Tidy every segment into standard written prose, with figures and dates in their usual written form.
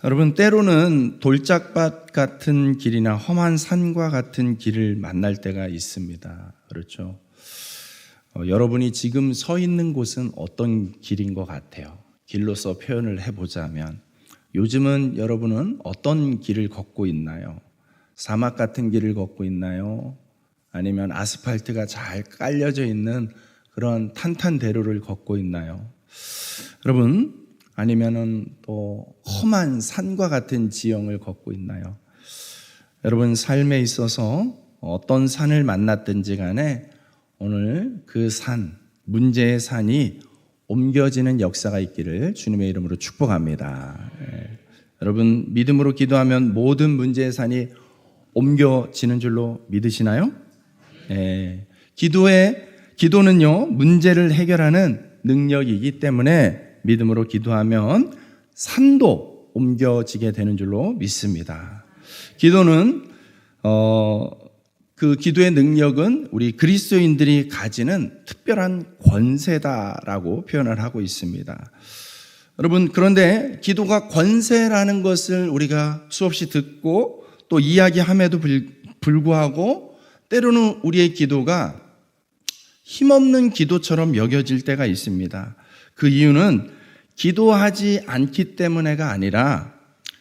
여러분, 때로는 돌짝밭 같은 길이나 험한 산과 같은 길을 만날 때가 있습니다. 그렇죠? 여러분이 지금 서 있는 곳은 어떤 길인 것 같아요? 길로서 표현을 해보자면 요즘은 여러분은 어떤 길을 걷고 있나요? 사막 같은 길을 걷고 있나요? 아니면 아스팔트가 잘 깔려져 있는 그런 탄탄대로를 걷고 있나요? 여러분, 아니면은 또 험한 산과 같은 지형을 걷고 있나요? 여러분, 삶에 있어서 어떤 산을 만났든지 간에 오늘 그 산, 문제의 산이 옮겨지는 역사가 있기를 주님의 이름으로 축복합니다. 여러분, 믿음으로 기도하면 모든 문제의 산이 옮겨지는 줄로 믿으시나요? 기도는요, 문제를 해결하는 능력이기 때문에 믿음으로 기도하면 산도 옮겨지게 되는 줄로 믿습니다. 기도는 그 기도의 능력은 우리 그리스도인들이 가지는 특별한 권세다라고 표현을 하고 있습니다. 여러분, 그런데 기도가 권세라는 것을 우리가 수없이 듣고 또 이야기함에도 불구하고 때로는 우리의 기도가 힘없는 기도처럼 여겨질 때가 있습니다. 그 이유는 기도하지 않기 때문에가 아니라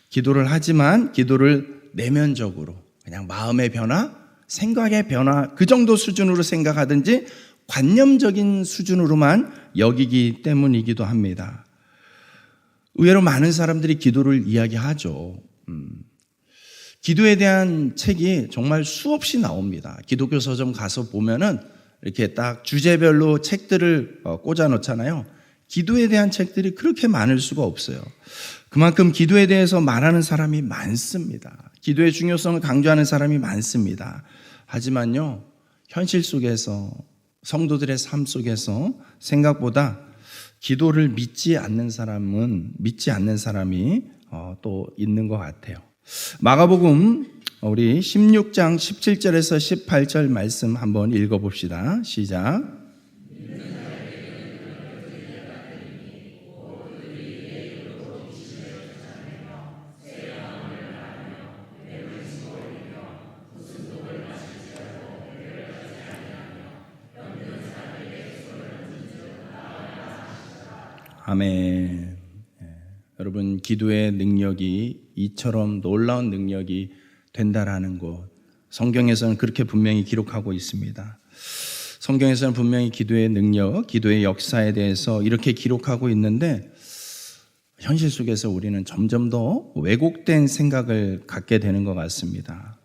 기도를 하지만 기도를 내면적으로 그냥 마음의 변화, 생각의 변화 그 정도 수준으로 생각하든지 관념적인 수준으로만 여기기 때문이기도 합니다. 의외로 많은 사람들이 기도를 이야기하죠. 기도에 대한 책이 정말 수없이 나옵니다. 기독교 서점 가서 보면은 이렇게 딱 주제별로 책들을 꽂아 놓잖아요. 기도에 대한 책들이 그렇게 많을 수가 없어요. 그만큼 기도에 대해서 말하는 사람이 많습니다. 기도의 중요성을 강조하는 사람이 많습니다. 하지만요, 현실 속에서 성도들의 삶 속에서 생각보다 기도를 믿지 않는 사람이 또 있는 것 같아요. 마가복음 우리 16장 17절에서 18절 말씀 한번 읽어봅시다. 시작. 아멘. 여러분, 기도의 능력이 이처럼 놀라운 능력이 된다라는 것, 성경에서는 그렇게 분명히 기록하고 있습니다. 성경에서는 분명히 기도의 능력, 기도의 역사에 대해서 이렇게 기록하고 있는데 현실 속에서 우리는 점점 더 왜곡된 생각을 갖게 되는 것 같습니다.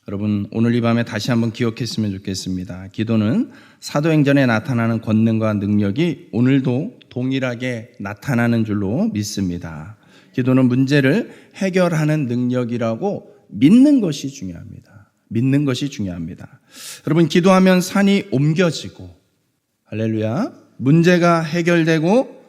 여러분, 오늘 이 밤에 다시 한번 기억했으면 좋겠습니다. 기도는 사도행전에 나타나는 권능과 능력이 오늘도 동일하게 나타나는 줄로 믿습니다. 기도는 문제를 해결하는 능력이라고 믿는 것이 중요합니다. 믿는 것이 중요합니다. 여러분, 기도하면 산이 옮겨지고, 할렐루야, 문제가 해결되고,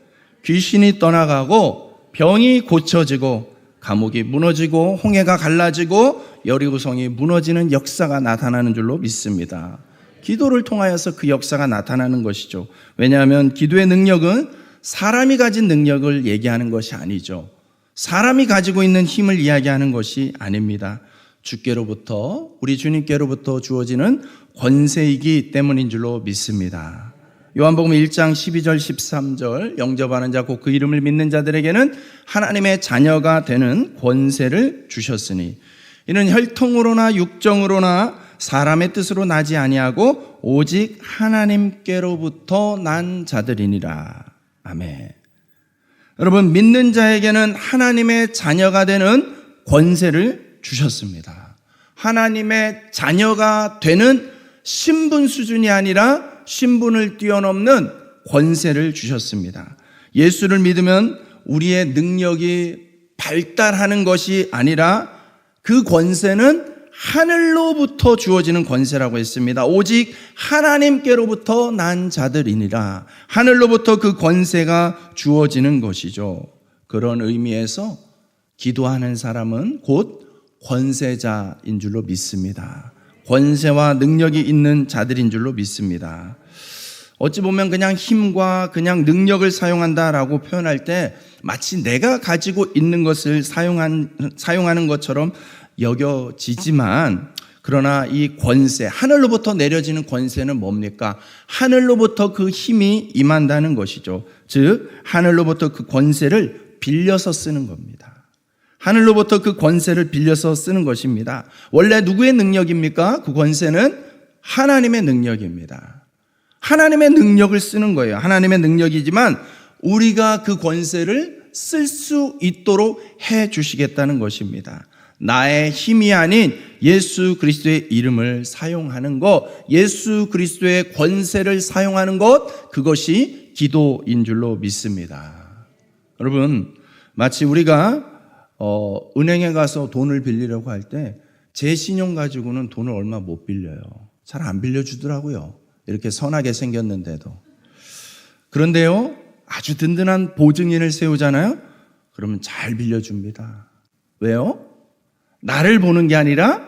귀신이 떠나가고, 병이 고쳐지고, 감옥이 무너지고, 홍해가 갈라지고, 여리고성이 무너지는 역사가 나타나는 줄로 믿습니다. 기도를 통하여서 그 역사가 나타나는 것이죠. 왜냐하면 기도의 능력은 사람이 가진 능력을 얘기하는 것이 아니죠. 사람이 가지고 있는 힘을 이야기하는 것이 아닙니다. 주께로부터, 우리 주님께로부터 주어지는 권세이기 때문인 줄로 믿습니다. 요한복음 1장 12절 13절 영접하는 자 곧 그 이름을 믿는 자들에게는 하나님의 자녀가 되는 권세를 주셨으니 이는 혈통으로나 육정으로나 사람의 뜻으로 나지 아니하고 오직 하나님께로부터 난 자들이니라. 아멘. 여러분, 믿는 자에게는 하나님의 자녀가 되는 권세를 주셨습니다. 하나님의 자녀가 되는 신분 수준이 아니라 신분을 뛰어넘는 권세를 주셨습니다. 예수를 믿으면 우리의 능력이 발달하는 것이 아니라 그 권세는 하늘로부터 주어지는 권세라고 했습니다. 오직 하나님께로부터 난 자들이니라. 하늘로부터 그 권세가 주어지는 것이죠. 그런 의미에서 기도하는 사람은 곧 권세자인 줄로 믿습니다. 권세와 능력이 있는 자들인 줄로 믿습니다. 어찌 보면 그냥 힘과 그냥 능력을 사용한다라고 표현할 때 마치 내가 가지고 있는 것을 사용하는 것처럼 여겨지지만, 그러나 이 권세, 하늘로부터 내려지는 권세는 뭡니까? 하늘로부터 그 힘이 임한다는 것이죠. 즉 하늘로부터 그 권세를 빌려서 쓰는 겁니다. 하늘로부터 그 권세를 빌려서 쓰는 것입니다. 원래 누구의 능력입니까? 그 권세는 하나님의 능력입니다. 하나님의 능력을 쓰는 거예요. 하나님의 능력이지만 우리가 그 권세를 쓸 수 있도록 해 주시겠다는 것입니다. 나의 힘이 아닌 예수 그리스도의 이름을 사용하는 것, 예수 그리스도의 권세를 사용하는 것, 그것이 기도인 줄로 믿습니다. 여러분, 마치 우리가 은행에 가서 돈을 빌리려고 할 때 제 신용 가지고는 돈을 얼마 못 빌려요. 잘 안 빌려주더라고요. 이렇게 선하게 생겼는데도. 그런데요, 아주 든든한 보증인을 세우잖아요. 그러면 잘 빌려줍니다. 왜요? 나를 보는 게 아니라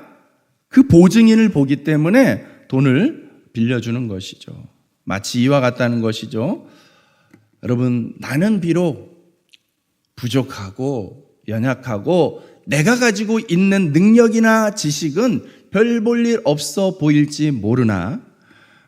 그 보증인을 보기 때문에 돈을 빌려주는 것이죠. 마치 이와 같다는 것이죠. 여러분, 나는 비록 부족하고 연약하고 내가 가지고 있는 능력이나 지식은 별 볼 일 없어 보일지 모르나,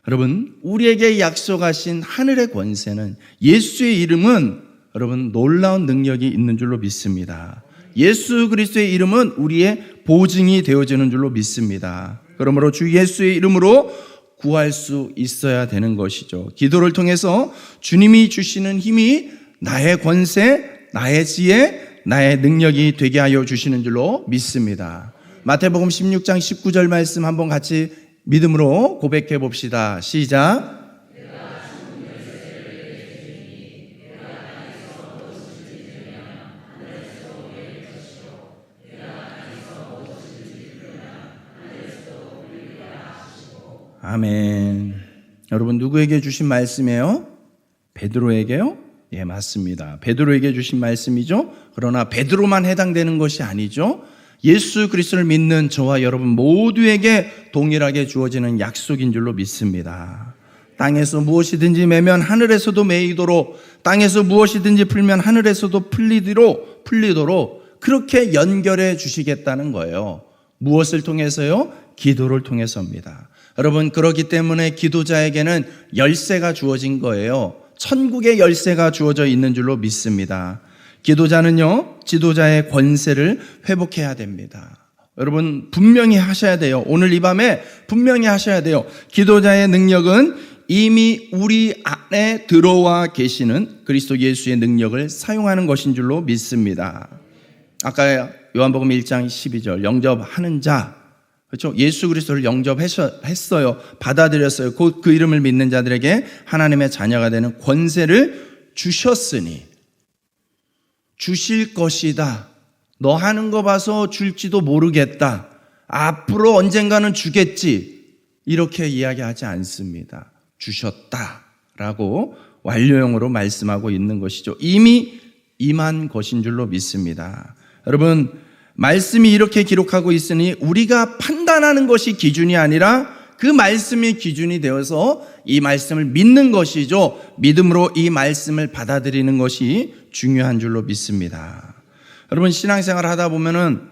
여러분, 우리에게 약속하신 하늘의 권세는, 예수의 이름은 여러분 놀라운 능력이 있는 줄로 믿습니다. 예수 그리스도의 이름은 우리의 보증이 되어지는 줄로 믿습니다. 그러므로 주 예수의 이름으로 구할 수 있어야 되는 것이죠. 기도를 통해서 주님이 주시는 힘이 나의 권세, 나의 지혜, 나의 능력이 되게 하여 주시는 줄로 믿습니다. 마태복음 16장 19절 말씀 한번 같이 믿음으로 고백해 봅시다. 시작. 아멘. 여러분, 누구에게 주신 말씀이에요? 베드로에게요? 예, 맞습니다. 베드로에게 주신 말씀이죠. 그러나 베드로만 해당되는 것이 아니죠. 예수 그리스도를 믿는 저와 여러분 모두에게 동일하게 주어지는 약속인 줄로 믿습니다. 땅에서 무엇이든지 매면 하늘에서도 매이도록, 땅에서 무엇이든지 풀면 하늘에서도 풀리도록 그렇게 연결해 주시겠다는 거예요. 무엇을 통해서요? 기도를 통해서입니다. 여러분, 그렇기 때문에 기도자에게는 열쇠가 주어진 거예요. 천국의 열쇠가 주어져 있는 줄로 믿습니다. 기도자는요, 지도자의 권세를 회복해야 됩니다. 여러분, 분명히 하셔야 돼요. 오늘 이 밤에 분명히 하셔야 돼요. 기도자의 능력은 이미 우리 안에 들어와 계시는 그리스도 예수의 능력을 사용하는 것인 줄로 믿습니다. 아까 요한복음 1장 12절, 영접하는 자, 그렇죠? 예수 그리스도를 영접했어요. 받아들였어요. 곧 그 이름을 믿는 자들에게 하나님의 자녀가 되는 권세를 주셨으니 주실 것이다. 너 하는 거 봐서 줄지도 모르겠다. 앞으로 언젠가는 주겠지. 이렇게 이야기하지 않습니다. 주셨다라고 완료형으로 말씀하고 있는 것이죠. 이미 임한 것인 줄로 믿습니다. 여러분, 말씀이 이렇게 기록하고 있으니 우리가 판단하는 것이 기준이 아니라 그 말씀이 기준이 되어서 이 말씀을 믿는 것이죠. 믿음으로 이 말씀을 받아들이는 것이 중요한 줄로 믿습니다. 여러분, 신앙생활 하다 보면은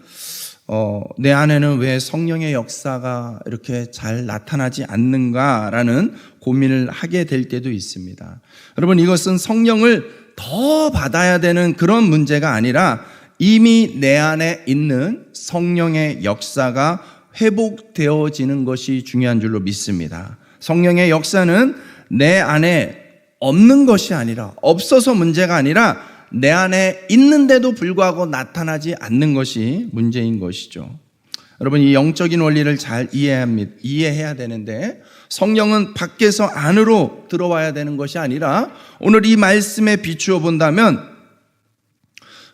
내 안에는 왜 성령의 역사가 이렇게 잘 나타나지 않는가라는 고민을 하게 될 때도 있습니다. 여러분, 이것은 성령을 더 받아야 되는 그런 문제가 아니라 이미 내 안에 있는 성령의 역사가 회복되어지는 것이 중요한 줄로 믿습니다. 성령의 역사는 내 안에 없는 것이 아니라, 없어서 문제가 아니라 내 안에 있는데도 불구하고 나타나지 않는 것이 문제인 것이죠. 여러분, 이 영적인 원리를 잘 이해해야 되는데, 성령은 밖에서 안으로 들어와야 되는 것이 아니라 오늘 이 말씀에 비추어 본다면,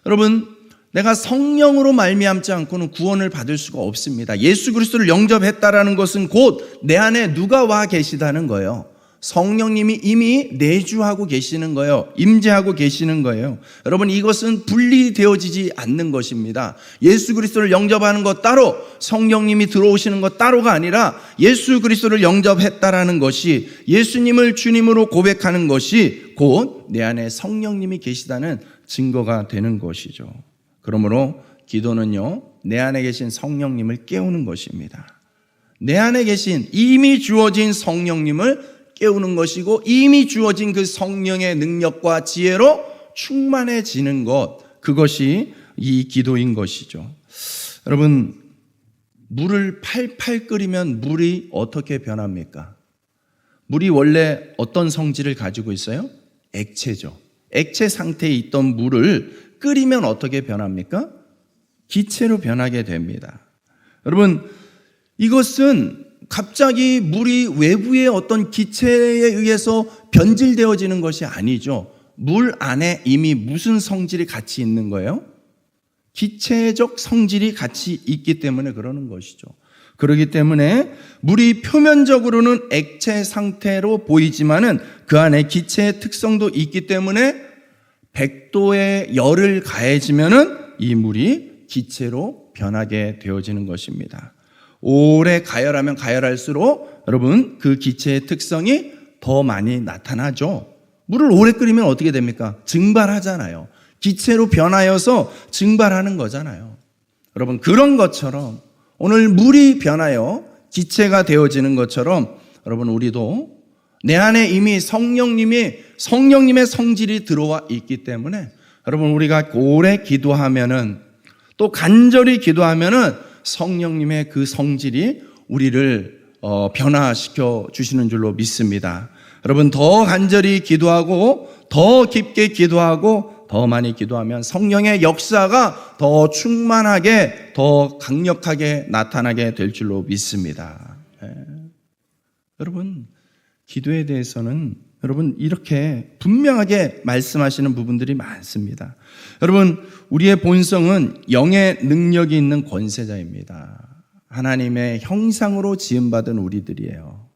여러분, 내가 성령으로 말미암지 않고는 구원을 받을 수가 없습니다. 예수 그리스도를 영접했다라는 것은 곧 내 안에 누가 와 계시다는 거예요. 성령님이 이미 내주하고 계시는 거예요. 임재하고 계시는 거예요. 여러분, 이것은 분리되어지지 않는 것입니다. 예수 그리스도를 영접하는 것 따로, 성령님이 들어오시는 것 따로가 아니라 예수 그리스도를 영접했다라는 것이, 예수님을 주님으로 고백하는 것이 곧 내 안에 성령님이 계시다는 증거가 되는 것이죠. 그러므로 기도는요, 내 안에 계신 성령님을 깨우는 것입니다. 내 안에 계신 이미 주어진 성령님을 깨우는 것이고, 이미 주어진 그 성령의 능력과 지혜로 충만해지는 것, 그것이 이 기도인 것이죠. 여러분, 물을 팔팔 끓이면 물이 어떻게 변합니까? 물이 원래 어떤 성질을 가지고 있어요? 액체죠. 액체 상태에 있던 물을 끓이면 어떻게 변합니까? 기체로 변하게 됩니다. 여러분, 이것은 갑자기 물이 외부의 어떤 기체에 의해서 변질되어지는 것이 아니죠. 물 안에 이미 무슨 성질이 같이 있는 거예요? 기체적 성질이 같이 있기 때문에 그러는 것이죠. 그렇기 때문에 물이 표면적으로는 액체 상태로 보이지만은 그 안에 기체의 특성도 있기 때문에 100도의 열을 가해지면은 이 물이 기체로 변하게 되어지는 것입니다. 오래 가열하면 가열할수록 여러분, 그 기체의 특성이 더 많이 나타나죠. 물을 오래 끓이면 어떻게 됩니까? 증발하잖아요. 기체로 변하여서 증발하는 거잖아요. 여러분, 그런 것처럼 오늘 물이 변하여 기체가 되어지는 것처럼 여러분, 우리도 내 안에 이미 성령님의 성질이 들어와 있기 때문에 여러분, 우리가 오래 기도하면은, 또 간절히 기도하면은 성령님의 그 성질이 우리를 변화시켜 주시는 줄로 믿습니다. 여러분, 더 간절히 기도하고 더 깊게 기도하고 더 많이 기도하면 성령의 역사가 더 충만하게, 더 강력하게 나타나게 될 줄로 믿습니다. 여러분, 기도에 대해서는 여러분 이렇게 분명하게 말씀하시는 부분들이 많습니다. 여러분, 우리의 본성은 영의 능력이 있는 권세자입니다. 하나님의 형상으로 지음받은 우리들이에요.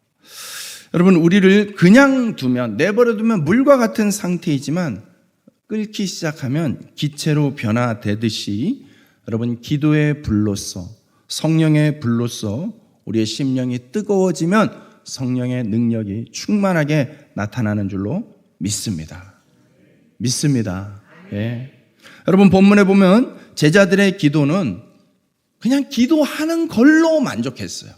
여러분, 우리를 그냥 두면, 내버려 두면 물과 같은 상태이지만 끓기 시작하면 기체로 변화되듯이 여러분, 기도의 불로써, 성령의 불로써 우리의 심령이 뜨거워지면 성령의 능력이 충만하게 나타나는 줄로 믿습니다. 예. 여러분, 본문에 보면 제자들의 기도는 그냥 기도하는 걸로 만족했어요.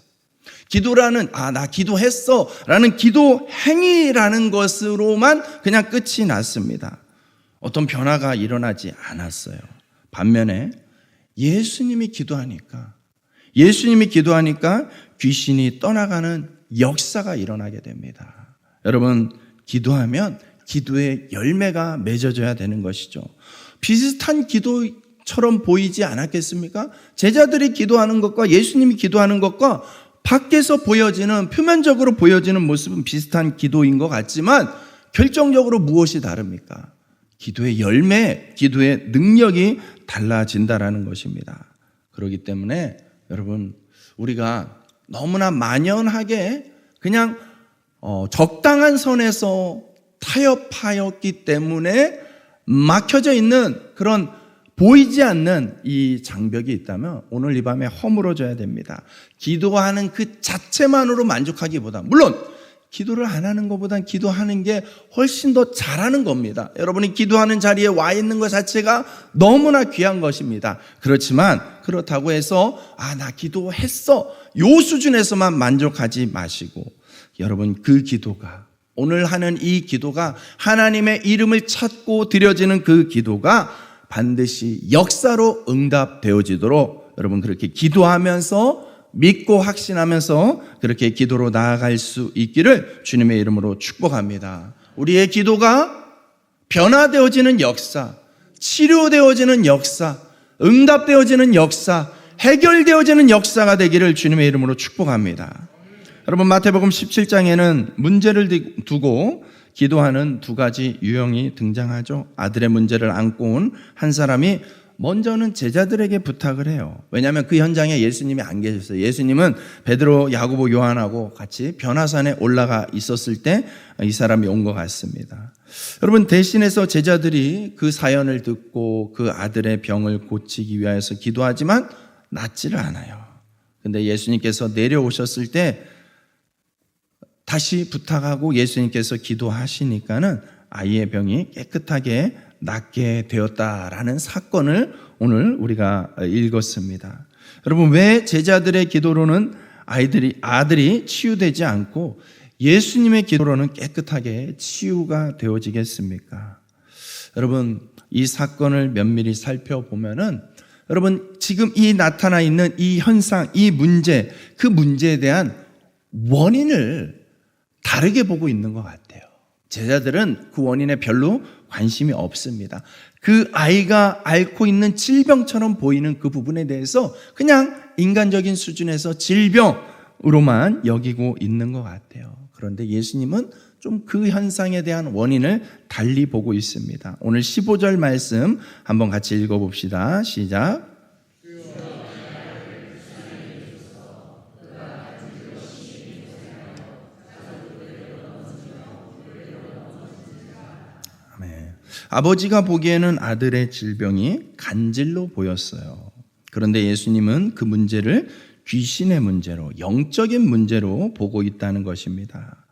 기도라는, 나 기도했어 라는 기도 행위라는 것으로만 그냥 끝이 났습니다. 어떤 변화가 일어나지 않았어요. 반면에 예수님이 기도하니까 귀신이 떠나가는 역사가 일어나게 됩니다. 여러분, 기도하면 기도의 열매가 맺어져야 되는 것이죠. 비슷한 기도처럼 보이지 않았겠습니까? 제자들이 기도하는 것과 예수님이 기도하는 것과 밖에서 보여지는, 표면적으로 보여지는 모습은 비슷한 기도인 것 같지만 결정적으로 무엇이 다릅니까? 기도의 열매, 기도의 능력이 달라진다라는 것입니다. 그렇기 때문에 여러분, 우리가 너무나 만연하게 그냥 적당한 선에서 타협하였기 때문에 막혀져 있는 그런 보이지 않는 이 장벽이 있다면 오늘 이 밤에 허물어져야 됩니다. 기도하는 그 자체만으로 만족하기보다, 물론 기도를 안 하는 것보단 기도하는 게 훨씬 더 잘하는 겁니다. 여러분이 기도하는 자리에 와 있는 것 자체가 너무나 귀한 것입니다. 그렇지만 그렇다고 해서 나 기도했어, 요 수준에서만 만족하지 마시고, 여러분, 그 기도가, 오늘 하는 이 기도가, 하나님의 이름을 찾고 드려지는 그 기도가 반드시 역사로 응답되어지도록 여러분, 그렇게 기도하면서, 믿고 확신하면서 그렇게 기도로 나아갈 수 있기를 주님의 이름으로 축복합니다. 우리의 기도가 변화되어지는 역사, 치료되어지는 역사, 응답되어지는 역사, 해결되어지는 역사가 되기를 주님의 이름으로 축복합니다. 여러분, 마태복음 17장에는 문제를 두고 기도하는 두 가지 유형이 등장하죠. 아들의 문제를 안고 온 한 사람이 먼저는 제자들에게 부탁을 해요. 왜냐하면 그 현장에 예수님이 안 계셨어요. 예수님은 베드로, 야고보, 요한하고 같이 변화산에 올라가 있었을 때 이 사람이 온 것 같습니다. 여러분, 대신해서 제자들이 그 사연을 듣고 그 아들의 병을 고치기 위해서 기도하지만 낫지를 않아요. 근데 예수님께서 내려오셨을 때 다시 부탁하고 예수님께서 기도하시니까는 아이의 병이 깨끗하게 낫게 되었다라는 사건을 오늘 우리가 읽었습니다. 여러분, 왜 제자들의 기도로는 아들이 치유되지 않고 예수님의 기도로는 깨끗하게 치유가 되어지겠습니까? 여러분, 이 사건을 면밀히 살펴보면은 여러분, 지금 이 나타나 있는 이 현상, 이 문제, 그 문제에 대한 원인을 다르게 보고 있는 것 같아요. 제자들은 그 원인에 별로 관심이 없습니다. 그 아이가 앓고 있는 질병처럼 보이는 그 부분에 대해서 그냥 인간적인 수준에서 질병으로만 여기고 있는 것 같아요. 그런데 예수님은 좀 그 현상에 대한 원인을 달리 보고 있습니다. 오늘 15절 말씀 한번 같이 읽어봅시다. 시작. 아버지가 보기에는 아들의 질병이 간질로 보였어요. 그런데 예수님은 그 문제를 귀신의 문제로, 영적인 문제로 보고 있다는 것입니다.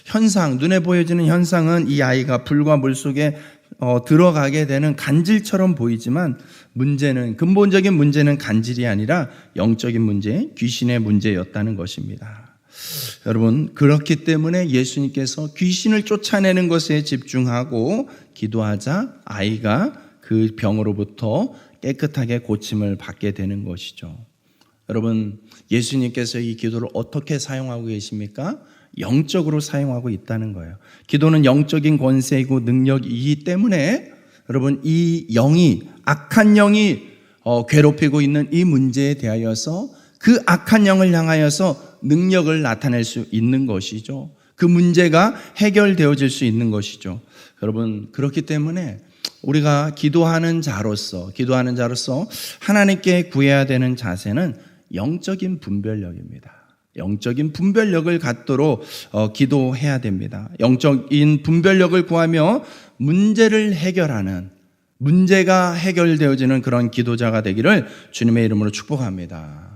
현상, 눈에 보여지는 현상은 이 아이가 불과 물 속에 들어가게 되는 간질처럼 보이지만 근본적인 문제는 간질이 아니라 영적인 문제, 귀신의 문제였다는 것입니다. 여러분, 그렇기 때문에 예수님께서 귀신을 쫓아내는 것에 집중하고 기도하자 아이가 그 병으로부터 깨끗하게 고침을 받게 되는 것이죠. 여러분, 예수님께서 이 기도를 어떻게 사용하고 계십니까? 영적으로 사용하고 있다는 거예요. 기도는 영적인 권세이고 능력이기 때문에 여러분, 이 악한 영이 괴롭히고 있는 이 문제에 대하여서 그 악한 영을 향하여서 능력을 나타낼 수 있는 것이죠. 그 문제가 해결되어질 수 있는 것이죠. 여러분, 그렇기 때문에 우리가 기도하는 자로서 하나님께 구해야 되는 자세는 영적인 분별력입니다. 영적인 분별력을 갖도록 기도해야 됩니다. 영적인 분별력을 구하며 문제를 해결하는, 문제가 해결되어지는 그런 기도자가 되기를 주님의 이름으로 축복합니다.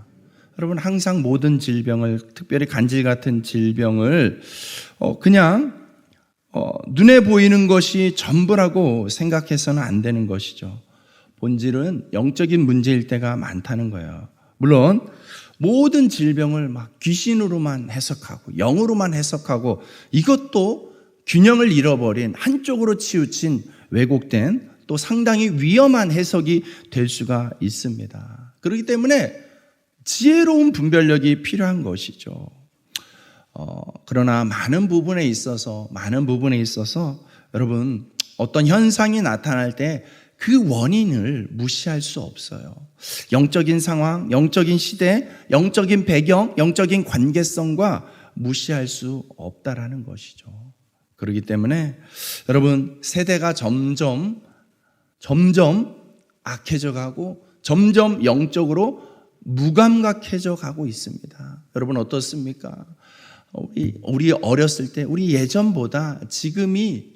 여러분, 항상 모든 질병을, 특별히 간질 같은 질병을 그냥 눈에 보이는 것이 전부라고 생각해서는 안 되는 것이죠. 본질은 영적인 문제일 때가 많다는 거예요. 물론 모든 질병을 막 귀신으로만 해석하고 영으로만 해석하고 이것도 균형을 잃어버린, 한쪽으로 치우친 왜곡된, 또 상당히 위험한 해석이 될 수가 있습니다. 그렇기 때문에 지혜로운 분별력이 필요한 것이죠. 그러나 많은 부분에 있어서 여러분, 어떤 현상이 나타날 때 그 원인을 무시할 수 없어요. 영적인 상황, 영적인 시대, 영적인 배경, 영적인 관계성과 무시할 수 없다라는 것이죠. 그렇기 때문에 여러분, 세대가 점점 악해져 가고 점점 영적으로 무감각해져 가고 있습니다. 여러분, 어떻습니까? 우리 어렸을 때, 우리 예전보다 지금이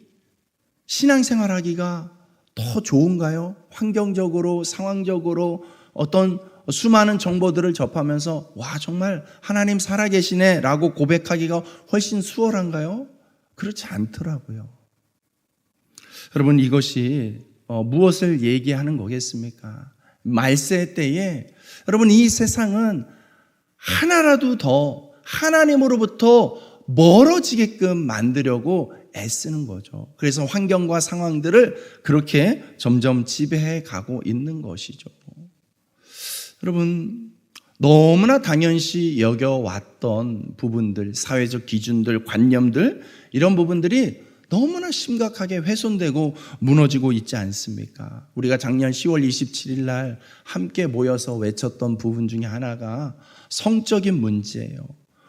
신앙생활하기가 더 좋은가요? 환경적으로, 상황적으로 어떤 수많은 정보들을 접하면서 와, 정말 하나님 살아계시네 라고 고백하기가 훨씬 수월한가요? 그렇지 않더라고요. 여러분, 이것이 무엇을 얘기하는 거겠습니까? 말세 때에 여러분, 이 세상은 하나라도 더 하나님으로부터 멀어지게끔 만들려고 애쓰는 거죠. 그래서 환경과 상황들을 그렇게 점점 지배해 가고 있는 것이죠. 여러분, 너무나 당연시 여겨왔던 부분들, 사회적 기준들, 관념들, 이런 부분들이 너무나 심각하게 훼손되고 무너지고 있지 않습니까? 우리가 작년 10월 27일 날 함께 모여서 외쳤던 부분 중에 하나가 성적인 문제예요.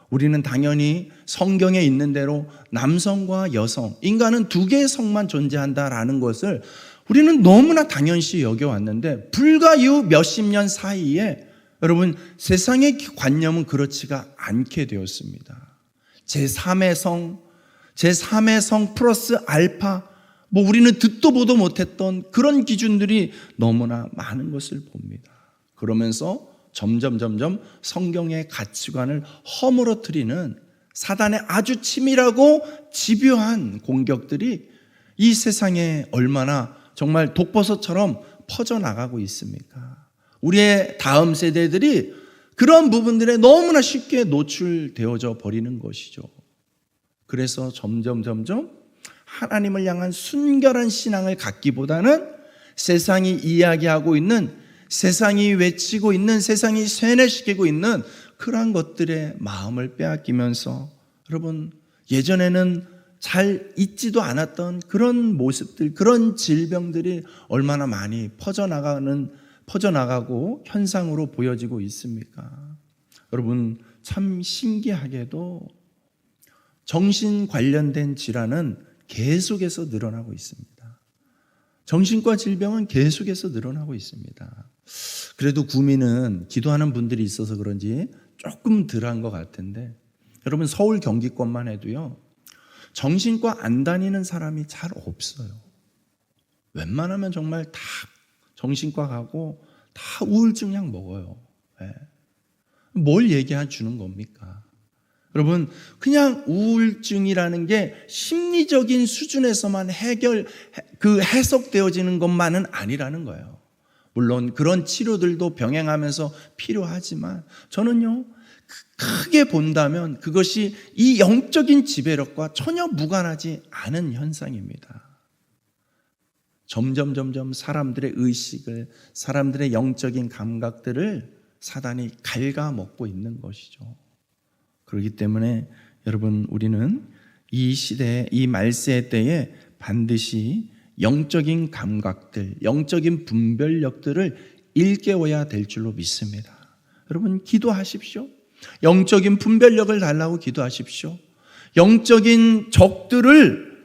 우리는 당연히 성경에 있는 대로 남성과 여성, 인간은 두 개의 성만 존재한다라는 것을 우리는 너무나 당연시 여겨왔는데 불과 이 몇십 년 사이에 여러분 세상의 관념은 그렇지가 않게 되었습니다. 제3의 성, 제3의 성 플러스 알파, 우리는 듣도 보도 못했던 그런 기준들이 너무나 많은 것을 봅니다. 그러면서 점점 성경의 가치관을 허물어뜨리는 사단의 아주 치밀하고 집요한 공격들이 이 세상에 얼마나 정말 독버섯처럼 퍼져나가고 있습니까? 우리의 다음 세대들이 그런 부분들에 너무나 쉽게 노출되어져 버리는 것이죠. 그래서 점점 하나님을 향한 순결한 신앙을 갖기보다는 세상이 이야기하고 있는, 세상이 외치고 있는, 세상이 세뇌시키고 있는 그러한 것들에 마음을 빼앗기면서 여러분 예전에는 잘 잊지도 않았던 그런 모습들, 그런 질병들이 얼마나 많이 퍼져나가고 현상으로 보여지고 있습니까? 여러분 참 신기하게도 정신 관련된 질환은 계속해서 늘어나고 있습니다. 정신과 질병은 계속해서 늘어나고 있습니다. 그래도 구미는 기도하는 분들이 있어서 그런지 조금 덜한 것 같은데 여러분 서울 경기권만 해도요 정신과 안 다니는 사람이 잘 없어요. 웬만하면 정말 다 정신과 가고 다 우울증 약 먹어요. 네. 뭘 얘기해 주는 겁니까? 여러분 그냥 우울증이라는 게 심리적인 수준에서만 해석되어지는 것만은 아니라는 거예요. 물론 그런 치료들도 병행하면서 필요하지만 저는요 크게 본다면 그것이 이 영적인 지배력과 전혀 무관하지 않은 현상입니다. 점점 사람들의 의식을, 사람들의 영적인 감각들을 사단이 갉아먹고 있는 것이죠. 그렇기 때문에 여러분 우리는 이 시대에, 이 말세 때에 반드시 영적인 감각들, 영적인 분별력들을 일깨워야 될 줄로 믿습니다. 여러분 기도하십시오. 영적인 분별력을 달라고 기도하십시오. 영적인 적들을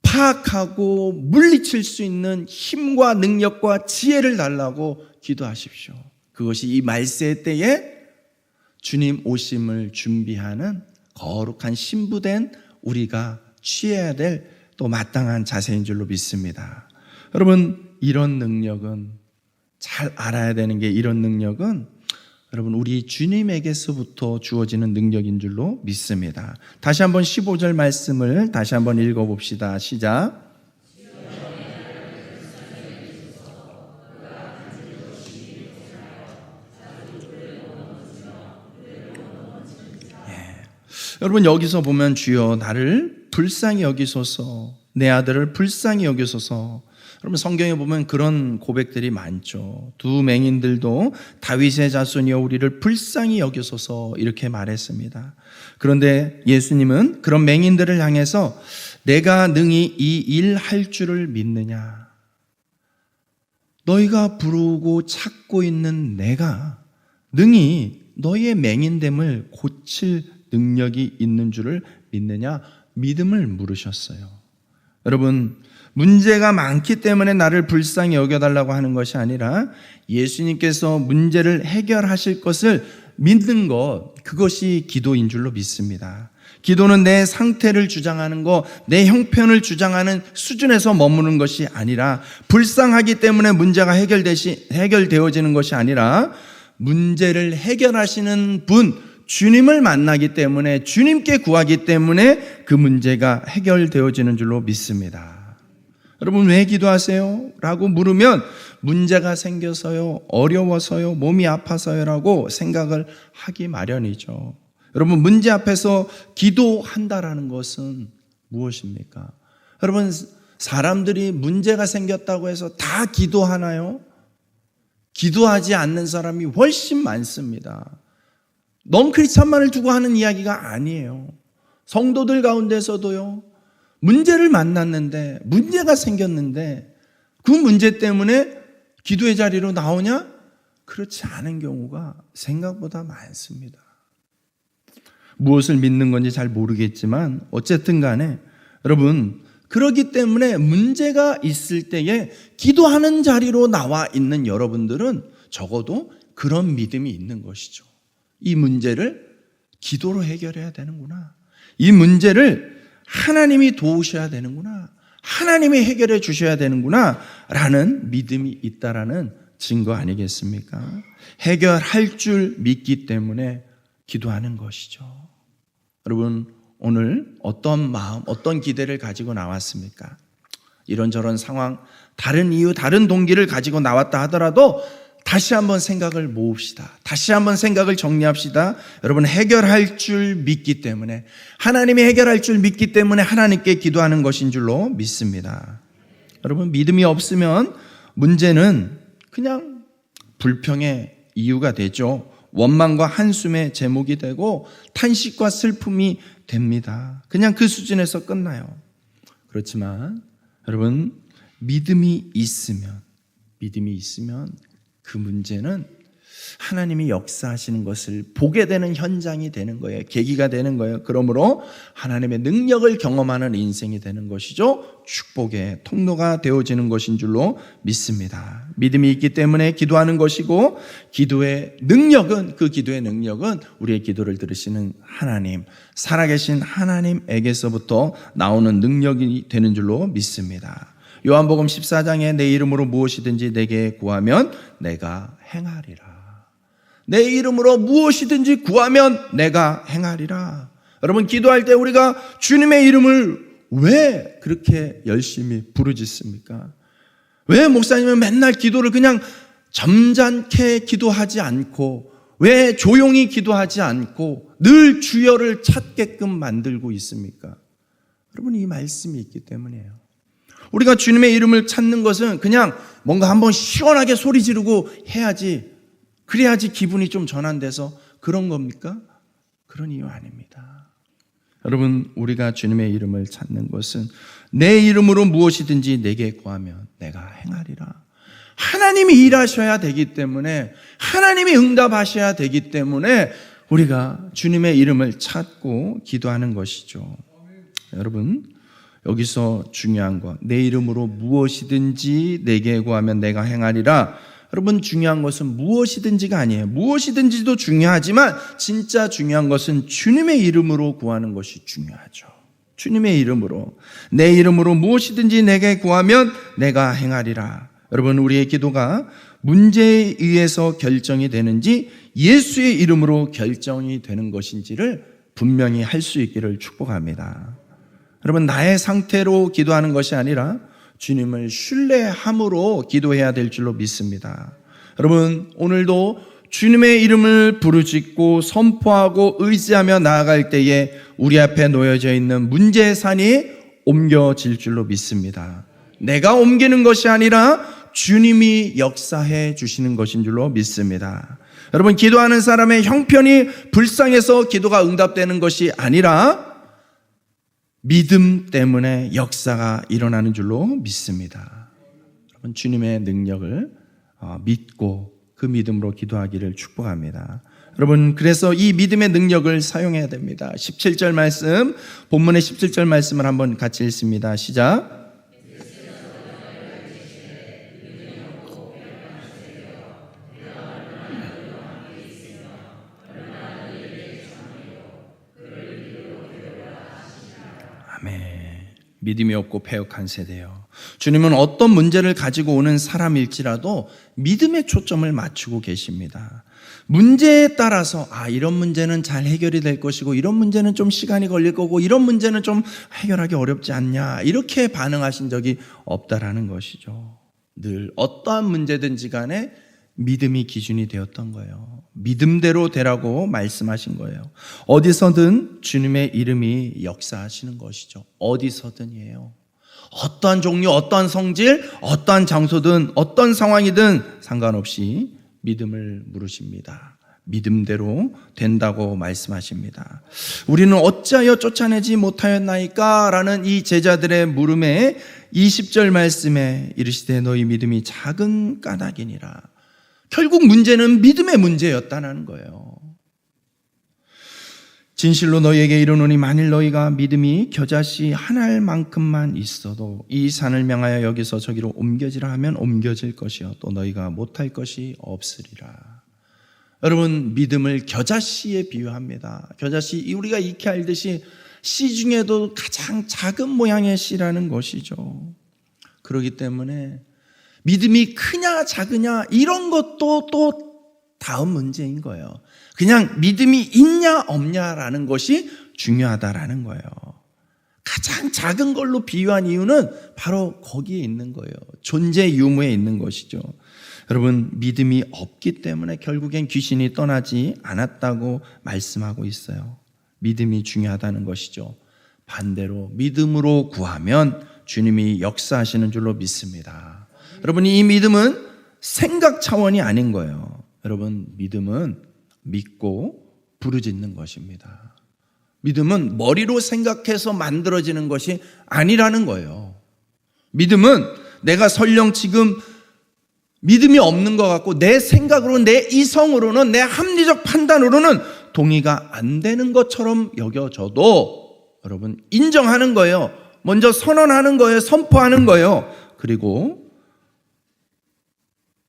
파악하고 물리칠 수 있는 힘과 능력과 지혜를 달라고 기도하십시오. 그것이 이 말세 때에 주님 오심을 준비하는 거룩한 신부된 우리가 취해야 될 또 마땅한 자세인 줄로 믿습니다. 여러분 이런 능력은 잘 알아야 되는 게 이런 능력은 여러분 우리 주님에게서부터 주어지는 능력인 줄로 믿습니다. 다시 한번 15절 말씀을 다시 한번 읽어봅시다. 시작. 여러분 여기서 보면 주여 나를 불쌍히 여기소서, 내 아들을 불쌍히 여기소서. 여러분 성경에 보면 그런 고백들이 많죠. 두 맹인들도 다윗의 자손이여 우리를 불쌍히 여기소서 이렇게 말했습니다. 그런데 예수님은 그런 맹인들을 향해서 내가 능히 이 일 할 줄을 믿느냐? 너희가 부르고 찾고 있는 내가 능히 너희의 맹인됨을 고칠 능력이 있는 줄을 믿느냐? 믿음을 물으셨어요. 여러분 문제가 많기 때문에 나를 불쌍히 여겨달라고 하는 것이 아니라 예수님께서 문제를 해결하실 것을 믿는 것, 그것이 기도인 줄로 믿습니다. 기도는 내 상태를 주장하는 것, 내 형편을 주장하는 수준에서 머무는 것이 아니라 불쌍하기 때문에 문제가 해결되어지는 것이 아니라 문제를 해결하시는 분 주님을 만나기 때문에, 주님께 구하기 때문에 그 문제가 해결되어지는 줄로 믿습니다. 여러분 왜 기도하세요? 라고 물으면 문제가 생겨서요, 어려워서요, 몸이 아파서요 라고 생각을 하기 마련이죠. 여러분 문제 앞에서 기도한다라는 것은 무엇입니까? 여러분 사람들이 문제가 생겼다고 해서 다 기도하나요? 기도하지 않는 사람이 훨씬 많습니다. 넌크리스찬만을 두고 하는 이야기가 아니에요. 성도들 가운데서도요, 문제를 만났는데, 문제가 생겼는데 그 문제 때문에 기도의 자리로 나오냐? 그렇지 않은 경우가 생각보다 많습니다. 무엇을 믿는 건지 잘 모르겠지만 어쨌든 간에 여러분 그렇기 때문에 문제가 있을 때에 기도하는 자리로 나와 있는 여러분들은 적어도 그런 믿음이 있는 것이죠. 이 문제를 기도로 해결해야 되는구나. 이 문제를 하나님이 도우셔야 되는구나. 하나님이 해결해 주셔야 되는구나 라는 믿음이 있다라는 증거 아니겠습니까? 해결할 줄 믿기 때문에 기도하는 것이죠. 여러분, 오늘 어떤 마음, 어떤 기대를 가지고 나왔습니까? 이런저런 상황, 다른 이유, 다른 동기를 가지고 나왔다 하더라도 다시 한번 생각을 모읍시다. 다시 한번 생각을 정리합시다. 여러분, 해결할 줄 믿기 때문에, 하나님이 해결할 줄 믿기 때문에 하나님께 기도하는 것인 줄로 믿습니다. 여러분, 믿음이 없으면 문제는 그냥 불평의 이유가 되죠. 원망과 한숨의 제목이 되고 탄식과 슬픔이 됩니다. 그냥 그 수준에서 끝나요. 그렇지만 여러분, 믿음이 있으면 그 문제는 하나님이 역사하시는 것을 보게 되는 현장이 되는 거예요. 계기가 되는 거예요. 그러므로 하나님의 능력을 경험하는 인생이 되는 것이죠. 축복의 통로가 되어지는 것인 줄로 믿습니다. 믿음이 있기 때문에 기도하는 것이고, 기도의 능력은 우리의 기도를 들으시는 하나님, 살아계신 하나님에게서부터 나오는 능력이 되는 줄로 믿습니다. 요한복음 14장에 내 이름으로 무엇이든지 내게 구하면 내가 행하리라. 내 이름으로 무엇이든지 구하면 내가 행하리라. 여러분, 기도할 때 우리가 주님의 이름을 왜 그렇게 열심히 부르짖습니까? 왜 목사님은 맨날 기도를 그냥 점잖게 기도하지 않고, 왜 조용히 기도하지 않고 늘 주여를 찾게끔 만들고 있습니까? 여러분, 이 말씀이 있기 때문이에요. 우리가 주님의 이름을 찾는 것은 그냥 뭔가 한번 시원하게 소리 지르고 해야지, 그래야지 기분이 좀 전환돼서 그런 겁니까? 그런 이유 아닙니다. 여러분, 우리가 주님의 이름을 찾는 것은 내 이름으로 무엇이든지 내게 구하면 내가 행하리라. 하나님이 일하셔야 되기 때문에, 하나님이 응답하셔야 되기 때문에 우리가 주님의 이름을 찾고 기도하는 것이죠. 여러분, 여기서 중요한 것, 내 이름으로 무엇이든지 내게 구하면 내가 행하리라. 여러분, 중요한 것은 무엇이든지가 아니에요. 무엇이든지도 중요하지만 진짜 중요한 것은 주님의 이름으로 구하는 것이 중요하죠. 주님의 이름으로, 내 이름으로 무엇이든지 내게 구하면 내가 행하리라. 여러분, 우리의 기도가 문제에 의해서 결정이 되는지 예수의 이름으로 결정이 되는 것인지를 분명히 할 수 있기를 축복합니다. 여러분, 나의 상태로 기도하는 것이 아니라 주님을 신뢰함으로 기도해야 될 줄로 믿습니다. 여러분, 오늘도 주님의 이름을 부르짖고 선포하고 의지하며 나아갈 때에 우리 앞에 놓여져 있는 문제의 산이 옮겨질 줄로 믿습니다. 내가 옮기는 것이 아니라 주님이 역사해 주시는 것인 줄로 믿습니다. 여러분, 기도하는 사람의 형편이 불쌍해서 기도가 응답되는 것이 아니라 믿음 때문에 역사가 일어나는 줄로 믿습니다. 여러분, 주님의 능력을 믿고 그 믿음으로 기도하기를 축복합니다. 여러분, 그래서 이 믿음의 능력을 사용해야 됩니다. 17절 말씀, 본문의 17절 말씀을 한번 같이 읽습니다. 시작. 믿음이 없고 패역한 세대요. 주님은 어떤 문제를 가지고 오는 사람일지라도 믿음의 초점을 맞추고 계십니다. 문제에 따라서 이런 문제는 잘 해결이 될 것이고 이런 문제는 좀 시간이 걸릴 거고 이런 문제는 좀 해결하기 어렵지 않냐, 이렇게 반응하신 적이 없다라는 것이죠. 늘 어떠한 문제든지 간에 믿음이 기준이 되었던 거예요. 믿음대로 되라고 말씀하신 거예요. 어디서든 주님의 이름이 역사하시는 것이죠. 어디서든이에요. 어떠한 종류, 어떠한 성질, 어떠한 장소든 어떤 상황이든 상관없이 믿음을 물으십니다. 믿음대로 된다고 말씀하십니다. 우리는 어찌하여 쫓아내지 못하였나이까? 라는 이 제자들의 물음에 20절 말씀에 이르시되 너희 믿음이 작은 까닭이니라. 결국 문제는 믿음의 문제였다는 거예요. 진실로 너희에게 이르노니 만일 너희가 믿음이 겨자씨 한 알만큼만 있어도 이 산을 명하여 여기서 저기로 옮겨지라 하면 옮겨질 것이요 또 너희가 못할 것이 없으리라. 여러분, 믿음을 겨자씨에 비유합니다. 겨자씨, 우리가 익히 알듯이 씨 중에도 가장 작은 모양의 씨라는 것이죠. 그렇기 때문에 믿음이 크냐 작으냐 이런 것도 또 다음 문제인 거예요. 그냥 믿음이 있냐 없냐라는 것이 중요하다라는 거예요. 가장 작은 걸로 비유한 이유는 바로 거기에 있는 거예요. 존재 유무에 있는 것이죠. 여러분, 믿음이 없기 때문에 결국엔 귀신이 떠나지 않았다고 말씀하고 있어요. 믿음이 중요하다는 것이죠. 반대로 믿음으로 구하면 주님이 역사하시는 줄로 믿습니다. 여러분, 이 믿음은 생각 차원이 아닌 거예요. 여러분, 믿음은 믿고 부르짖는 것입니다. 믿음은 머리로 생각해서 만들어지는 것이 아니라는 거예요. 믿음은 내가 설령 지금 믿음이 없는 것 같고 내 생각으로, 내 이성으로는, 내 합리적 판단으로는 동의가 안 되는 것처럼 여겨져도 여러분 인정하는 거예요. 먼저 선언하는 거예요. 선포하는 거예요. 그리고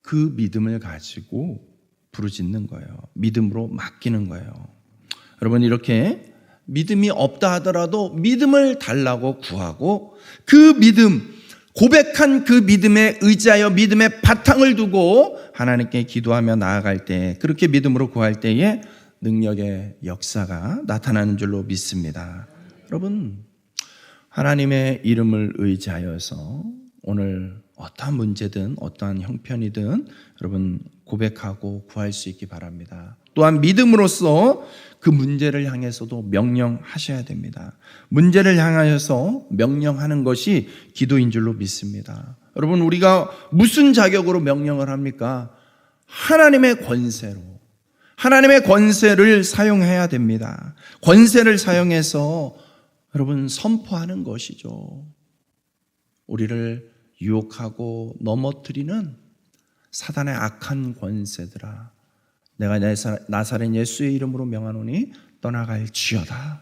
그 믿음을 가지고 부르짖는 거예요. 믿음으로 맡기는 거예요. 여러분, 이렇게 믿음이 없다 하더라도 믿음을 달라고 구하고 그 믿음, 고백한 그 믿음에 의지하여 믿음의 바탕을 두고 하나님께 기도하며 나아갈 때, 그렇게 믿음으로 구할 때에 능력의 역사가 나타나는 줄로 믿습니다. 여러분, 하나님의 이름을 의지하여서 오늘 어떠한 문제든 어떠한 형편이든 여러분 고백하고 구할 수 있기 바랍니다. 또한 믿음으로써 그 문제를 향해서도 명령하셔야 됩니다. 문제를 향하여서 명령하는 것이 기도인 줄로 믿습니다. 여러분, 우리가 무슨 자격으로 명령을 합니까? 하나님의 권세로, 하나님의 권세를 사용해야 됩니다. 권세를 사용해서 여러분 선포하는 것이죠. 우리를 유혹하고 넘어뜨리는 사단의 악한 권세들아, 내가 나사렛 예수의 이름으로 명하노니 떠나갈지어다,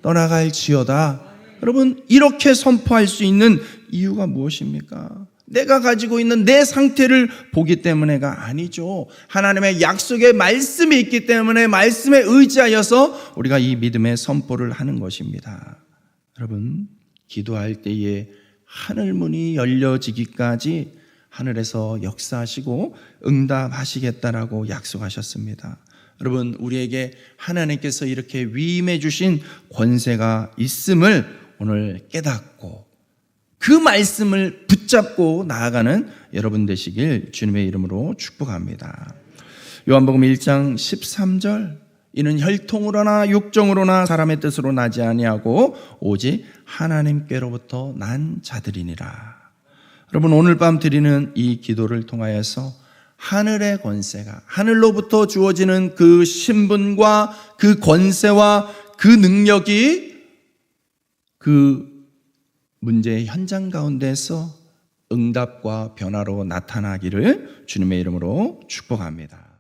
떠나갈지어다. 여러분, 이렇게 선포할 수 있는 이유가 무엇입니까? 내가 가지고 있는 내 상태를 보기 때문에가 아니죠. 하나님의 약속의 말씀이 있기 때문에 말씀에 의지하여서 우리가 이 믿음의 선포를 하는 것입니다. 여러분, 기도할 때에 하늘문이 열려지기까지 하늘에서 역사하시고 응답하시겠다라고 약속하셨습니다. 여러분, 우리에게 하나님께서 이렇게 위임해 주신 권세가 있음을 오늘 깨닫고 그 말씀을 붙잡고 나아가는 여러분 되시길 주님의 이름으로 축복합니다. 요한복음 1장 13절, 이는 혈통으로나 육정으로나 사람의 뜻으로 나지 아니하고 오직 하나님께로부터 난 자들이니라. 여러분, 오늘 밤 드리는 이 기도를 통하여서 하늘의 권세가, 하늘로부터 주어지는 그 신분과 그 권세와 그 능력이 그 문제의 현장 가운데서 응답과 변화로 나타나기를 주님의 이름으로 축복합니다.